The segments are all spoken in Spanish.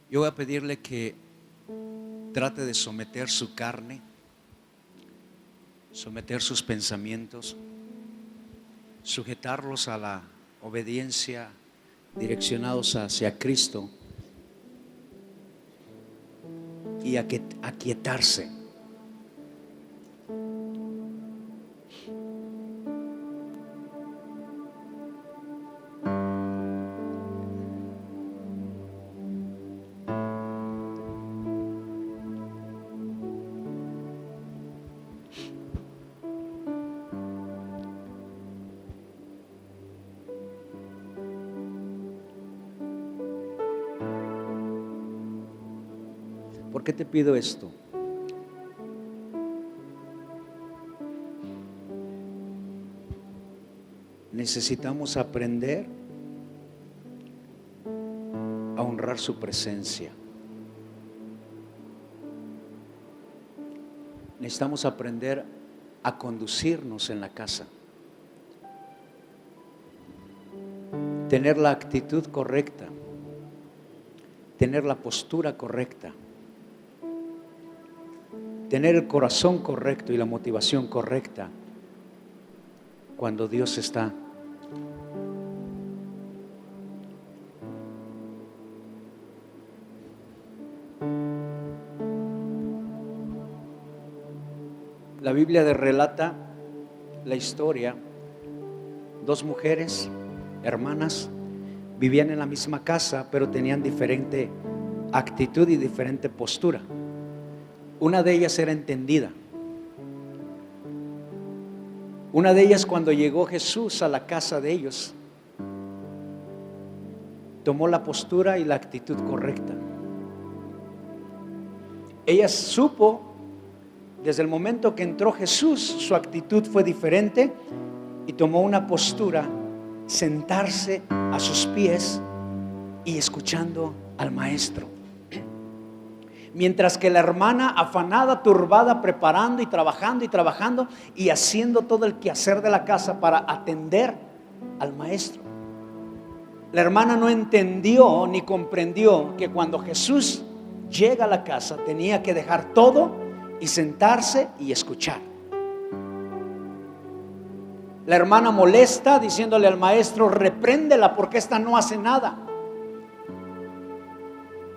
Yo voy a pedirle que trate de someter su carne, someter sus pensamientos, sujetarlos a la obediencia, direccionados hacia Cristo, y aquietarse. ¿Por qué te pido esto? Necesitamos aprender a honrar su presencia. Necesitamos aprender a conducirnos en la casa, tener la actitud correcta, tener la postura correcta, tener el corazón correcto y la motivación correcta cuando Dios está. La Biblia relata la historia. Dos mujeres, hermanas, vivían en la misma casa, pero tenían diferente actitud y diferente postura. Una de ellas era entendida. Una de ellas, cuando llegó Jesús a la casa de ellos, tomó la postura y la actitud correcta. Ella supo, desde el momento que entró Jesús, su actitud fue diferente y tomó una postura, sentarse a sus pies y escuchando al maestro. Mientras que la hermana, afanada, turbada, preparando y trabajando y haciendo todo el quehacer de la casa para atender al maestro. La hermana no entendió ni comprendió que cuando Jesús llega a la casa tenía que dejar todo y sentarse y escuchar. La hermana molesta, diciéndole al maestro: repréndela porque esta no hace nada.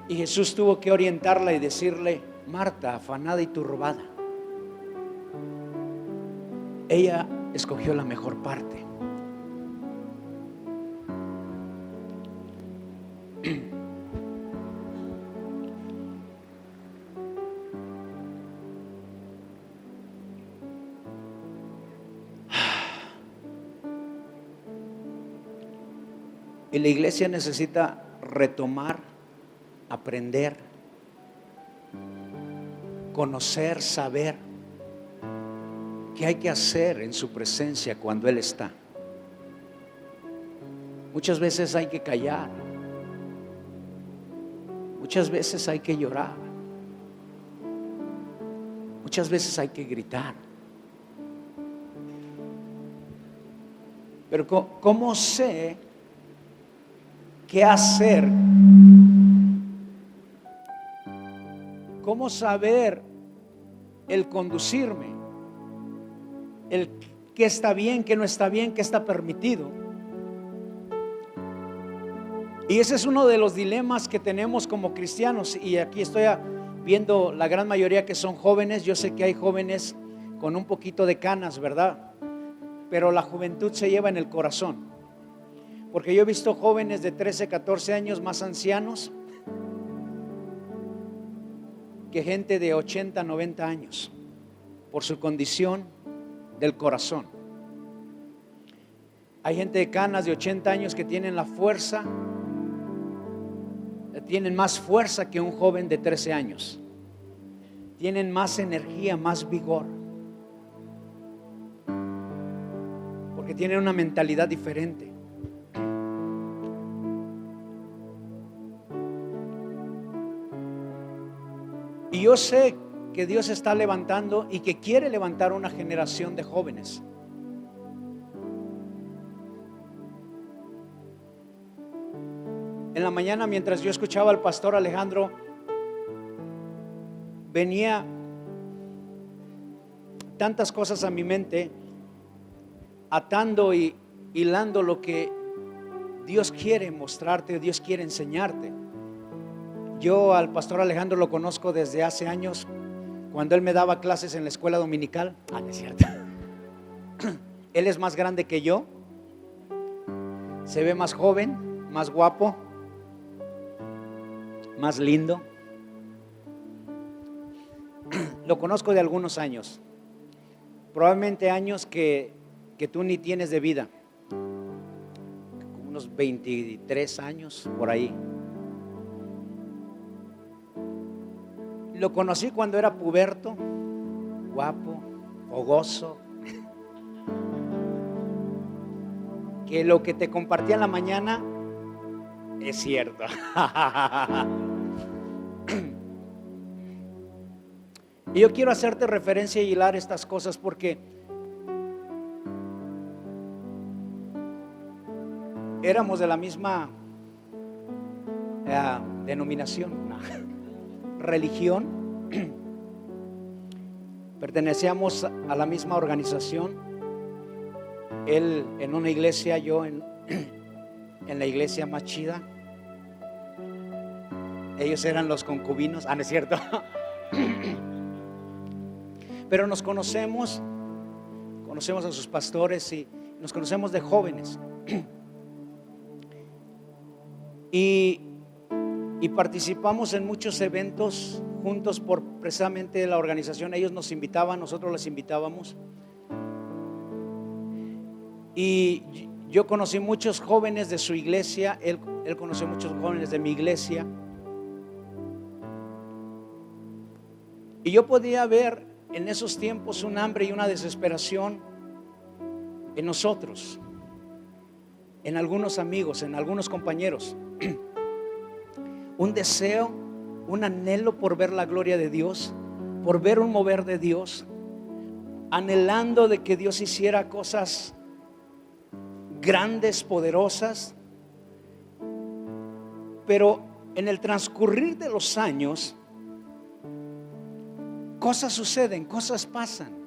Y Jesús tuvo que orientarla y decirle: Marta, afanada y turbada, ella escogió la mejor parte. Y la iglesia necesita retomar, aprender, conocer, saber qué hay que hacer en su presencia cuando Él está. Muchas veces hay que callar, muchas veces hay que llorar, muchas veces hay que gritar. Pero ¿cómo sé qué hacer? ¿Cómo saber el conducirme? El qué está bien, qué no está bien, qué está permitido. Y ese es uno de los dilemas que tenemos como cristianos. Y aquí estoy viendo la gran mayoría que son jóvenes. Yo sé que hay jóvenes con un poquito de canas, ¿verdad? Pero la juventud se lleva en el corazón. Porque yo he visto jóvenes de 13, 14 años más ancianos que gente de 80, 90 años, por su condición del corazón. Hay gente de canas de 80 años que tienen la fuerza, tienen más fuerza que un joven de 13 años. Tienen más energía, más vigor, porque tienen una mentalidad diferente. Y yo sé que Dios está levantando y que quiere levantar una generación de jóvenes. En la mañana, mientras yo escuchaba al pastor Alejandro, venía tantas cosas a mi mente, atando y hilando lo que Dios quiere mostrarte, Dios quiere enseñarte. Yo al pastor Alejandro lo conozco desde hace años, cuando él me daba clases en la escuela dominical. No es cierto. Él es más grande que yo, se ve más joven, más guapo, más lindo. Lo conozco de algunos años, probablemente años que tú ni tienes de vida, como unos 23 años por ahí. Lo conocí cuando era puberto, guapo, fogoso, que lo que te compartía en la mañana es cierto. Y yo quiero hacerte referencia y hilar estas cosas porque éramos de la misma denominación, religión, pertenecíamos a la misma organización. Él en una iglesia, yo en la iglesia más chida. Ellos eran los concubinos, no es cierto. Pero nos conocemos a sus pastores y nos conocemos de jóvenes. Y participamos en muchos eventos juntos por precisamente la organización. Ellos nos invitaban, nosotros les invitábamos. Y yo conocí muchos jóvenes de su iglesia, él conoció muchos jóvenes de mi iglesia. Y yo podía ver en esos tiempos un hambre y una desesperación en nosotros, en algunos amigos, en algunos compañeros. Un deseo, un anhelo por ver la gloria de Dios, por ver un mover de Dios, anhelando de que Dios hiciera cosas grandes, poderosas. Pero en el transcurrir de los años, cosas suceden, cosas pasan.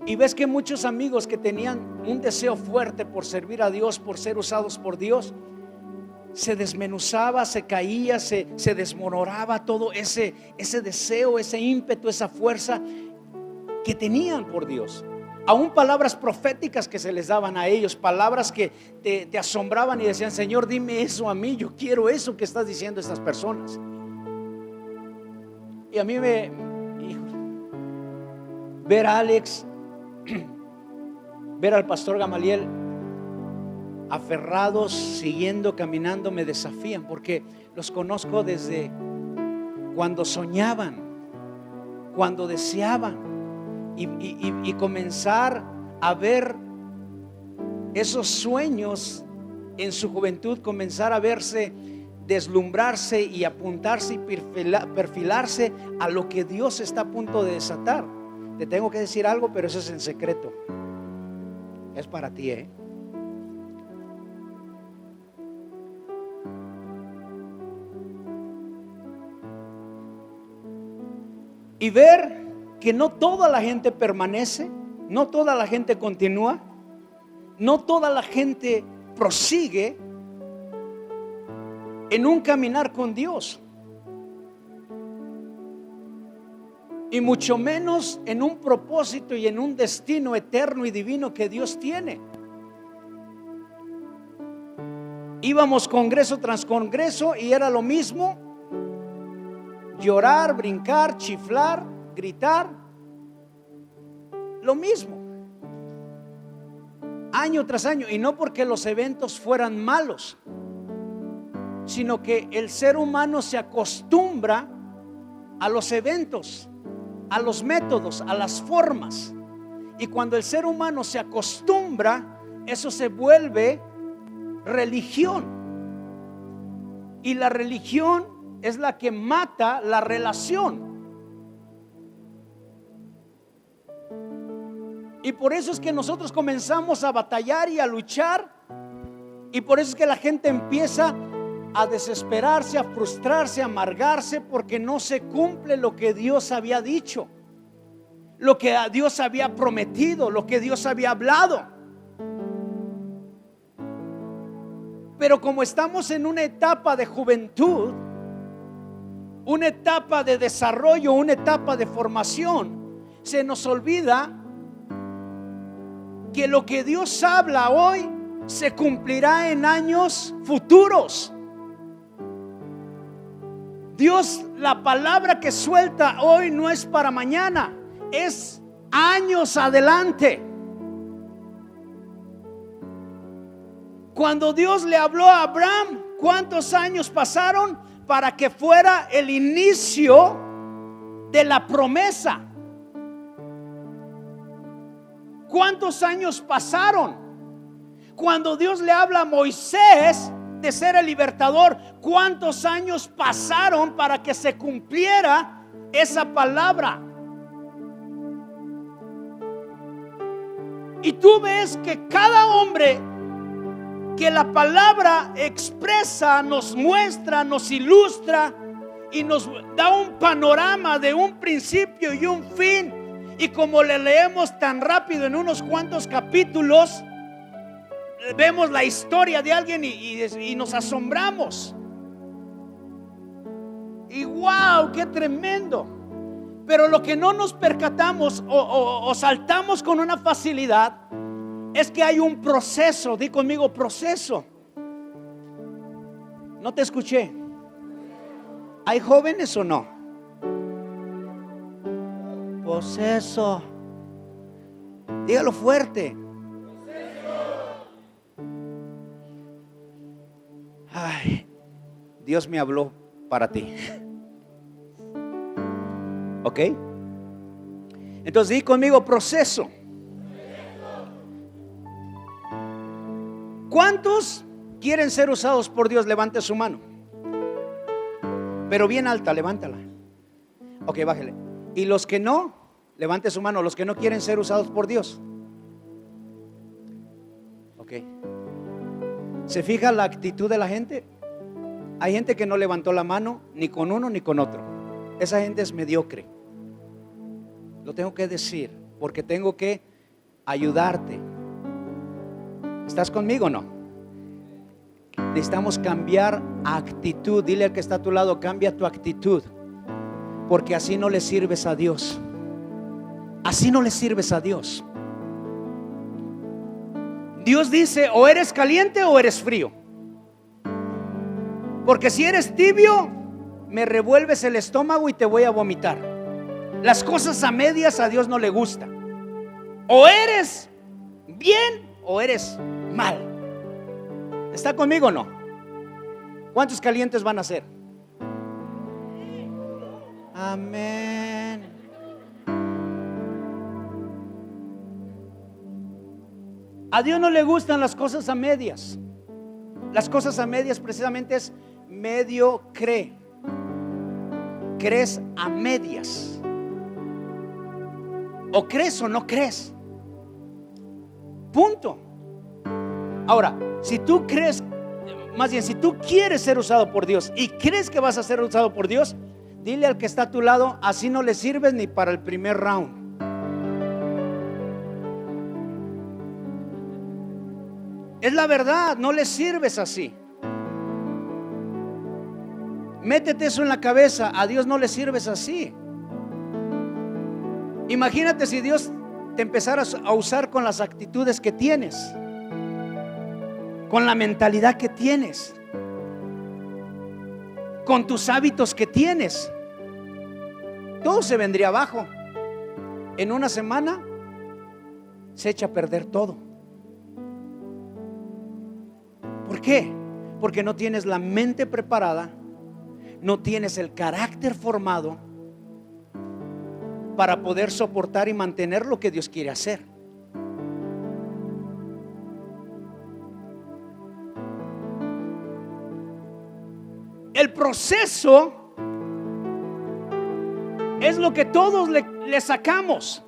Y ves que muchos amigos que tenían un deseo fuerte por servir a Dios, por ser usados por Dios, se desmenuzaba, se caía, se desmoronaba todo ese deseo, ese ímpetu, esa fuerza que tenían por Dios. Aún palabras proféticas que se les daban a ellos, palabras que te asombraban y decían: Señor, dime eso a mí, yo quiero eso que estás diciendo a estas personas. Y a mí ver a Alex, ver al pastor Gamaliel aferrados, siguiendo, caminando, me desafían, porque los conozco desde cuando soñaban, cuando deseaban. Y comenzar a ver esos sueños en su juventud, comenzar a verse, deslumbrarse y apuntarse y perfilarse a lo que Dios está a punto de desatar. Te tengo que decir algo, pero eso es en secreto. Es para ti, Y ver que no toda la gente permanece, no toda la gente continúa, no toda la gente prosigue en un caminar con Dios, y mucho menos en un propósito y en un destino eterno y divino que Dios tiene. Íbamos congreso tras congreso y era lo mismo: llorar, brincar, chiflar, gritar, lo mismo, año tras año. Y no porque los eventos fueran malos, sino que el ser humano se acostumbra a los eventos, a los métodos, a las formas. Y cuando el ser humano se acostumbra, eso se vuelve religión. Y la religión es la que mata la relación. Y por eso es que nosotros comenzamos a batallar y a luchar. Y por eso es que la gente empieza a desesperarse, a frustrarse, a amargarse porque no se cumple lo que Dios había dicho, lo que Dios había prometido, lo que Dios había hablado. Pero como estamos en una etapa de juventud, una etapa de desarrollo, una etapa de formación, se nos olvida que lo que Dios habla hoy se cumplirá en años futuros. Dios, la palabra que suelta hoy no es para mañana, es años adelante. Cuando Dios le habló a Abraham, ¿cuántos años pasaron para que fuera el inicio de la promesa? ¿Cuántos años pasaron? Cuando Dios le habla a Moisés de ser el libertador, ¿cuántos años pasaron para que se cumpliera esa palabra? Y tú ves que cada hombre que la palabra expresa, nos muestra, nos ilustra y nos da un panorama de un principio y un fin. Y como le leemos tan rápido en unos cuantos capítulos, vemos la historia de alguien y nos asombramos. Y wow, qué tremendo. Pero lo que no nos percatamos o saltamos con una facilidad es que hay un proceso. Di conmigo, proceso. No te escuché. ¿Hay jóvenes o no? Proceso. Dígalo fuerte. Ay, Dios me habló para ti. ¿Ok? Entonces di conmigo, proceso. ¿Cuántos quieren ser usados por Dios? Levante su mano. Pero bien alta, levántala. Ok, bájale. Y los que no, levante su mano. Los que no quieren ser usados por Dios. Ok. ¿Se fija la actitud de la gente? Hay gente que no levantó la mano ni con uno ni con otro. Esa gente es mediocre. Lo tengo que decir porque tengo que ayudarte. ¿Estás conmigo o no? Necesitamos cambiar actitud. Dile al que está a tu lado, cambia tu actitud, porque así no le sirves a Dios. Así no le sirves a Dios. Dios dice, o eres caliente o eres frío. Porque si eres tibio, me revuelves el estómago y te voy a vomitar. Las cosas a medias a Dios no le gusta. O eres bien o eres mal. ¿Está conmigo o no? ¿Cuántos calientes van a ser? Amén. A Dios no le gustan las cosas a medias. Las cosas a medias precisamente es mediocre. Crees a medias. O crees o no crees. Punto. Ahora, si tú crees, más bien si tú quieres ser usado por Dios y crees que vas a ser usado por Dios, dile al que está a tu lado, así no le sirves ni para el primer round. Es la verdad, no le sirves así. Métete eso en la cabeza, a Dios no le sirves así. Imagínate si Dios te empezara a usar con las actitudes que tienes, con la mentalidad que tienes, con tus hábitos que tienes. Todo se vendría abajo. En una semana se echa a perder todo. ¿Por qué? Porque no tienes la mente preparada, no tienes el carácter formado para poder soportar y mantener lo que Dios quiere hacer. El proceso es lo que todos le sacamos.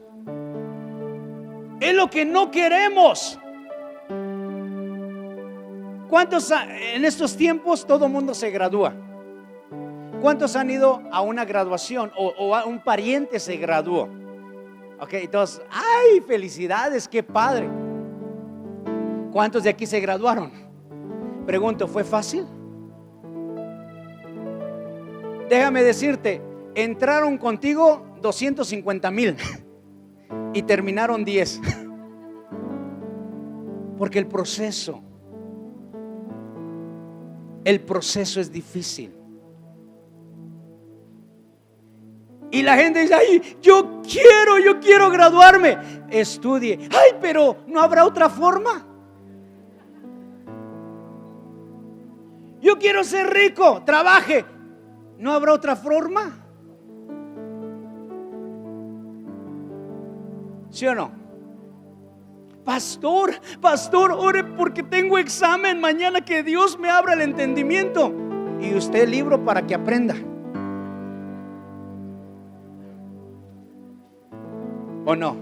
Es lo que no queremos. ¿Cuántos en estos tiempos todo el mundo se gradúa? ¿Cuántos han ido a una graduación o a un pariente se graduó? Ok, entonces, ¡ay, felicidades! ¡Qué padre! ¿Cuántos de aquí se graduaron? Pregunto, ¿fue fácil? Déjame decirte, entraron contigo 250,000 y terminaron 10. Porque el proceso es difícil. Y la gente dice, ay, yo quiero graduarme. Estudie. Ay, pero ¿no habrá otra forma? Yo quiero ser rico, trabaje. ¿No habrá otra forma? ¿Sí o no? Pastor, ore porque tengo examen mañana, que Dios me abra el entendimiento. Y usted el libro para que aprenda. ¿O no?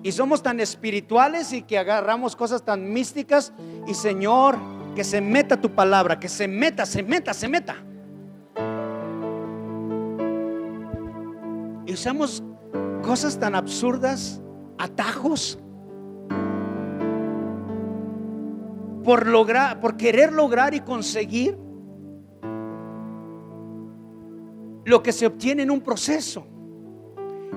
Y somos tan espirituales y que agarramos cosas tan místicas. Y Señor, que se meta tu palabra, que se meta. Y usamos cosas tan absurdas, atajos, por querer lograr y conseguir lo que se obtiene en un proceso.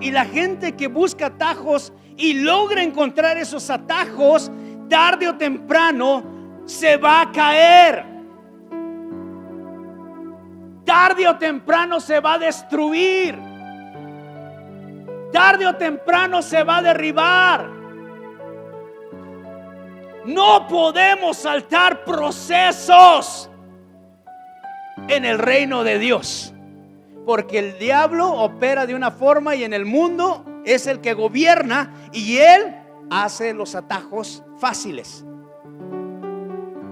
Y la gente que busca atajos y logra encontrar esos atajos, tarde o temprano se va a caer. Tarde o temprano se va a destruir. Tarde o temprano se va a derribar. No podemos saltar procesos en el reino de Dios, porque el diablo opera de una forma y en el mundo es el que gobierna y él hace los atajos fáciles.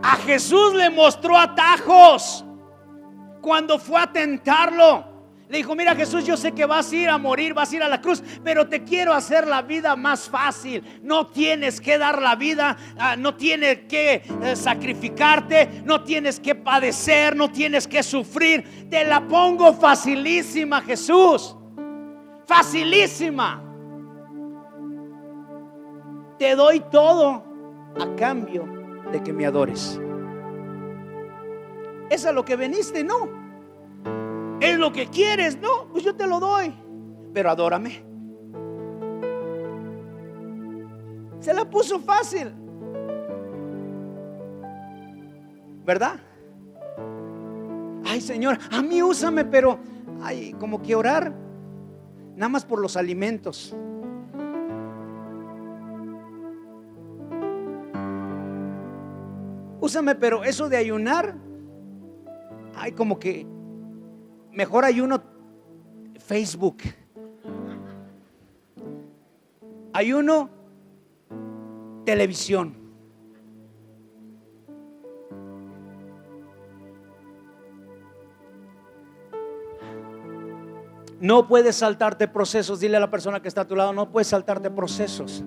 A Jesús le mostró atajos cuando fue a tentarlo. Le dijo, mira Jesús, yo sé que vas a ir a morir, vas a ir a la cruz, pero te quiero hacer la vida más fácil. No tienes que dar la vida, no tienes que sacrificarte, no tienes que padecer, no tienes que sufrir. Te la pongo facilísima, Jesús. Facilísima. Te doy todo a cambio de que me adores. ¿Es a lo que veniste? No. ¿Es lo que quieres? No, pues yo te lo doy, pero adórame. Se la puso fácil, ¿verdad? Ay, Señor, a mí úsame, pero ay, como que orar nada más por los alimentos. Úsame, pero eso de ayunar, ay, como que mejor ayuno Facebook, ayuno televisión. No puedes saltarte procesos. Dile a la persona que está a tu lado, no puedes saltarte procesos.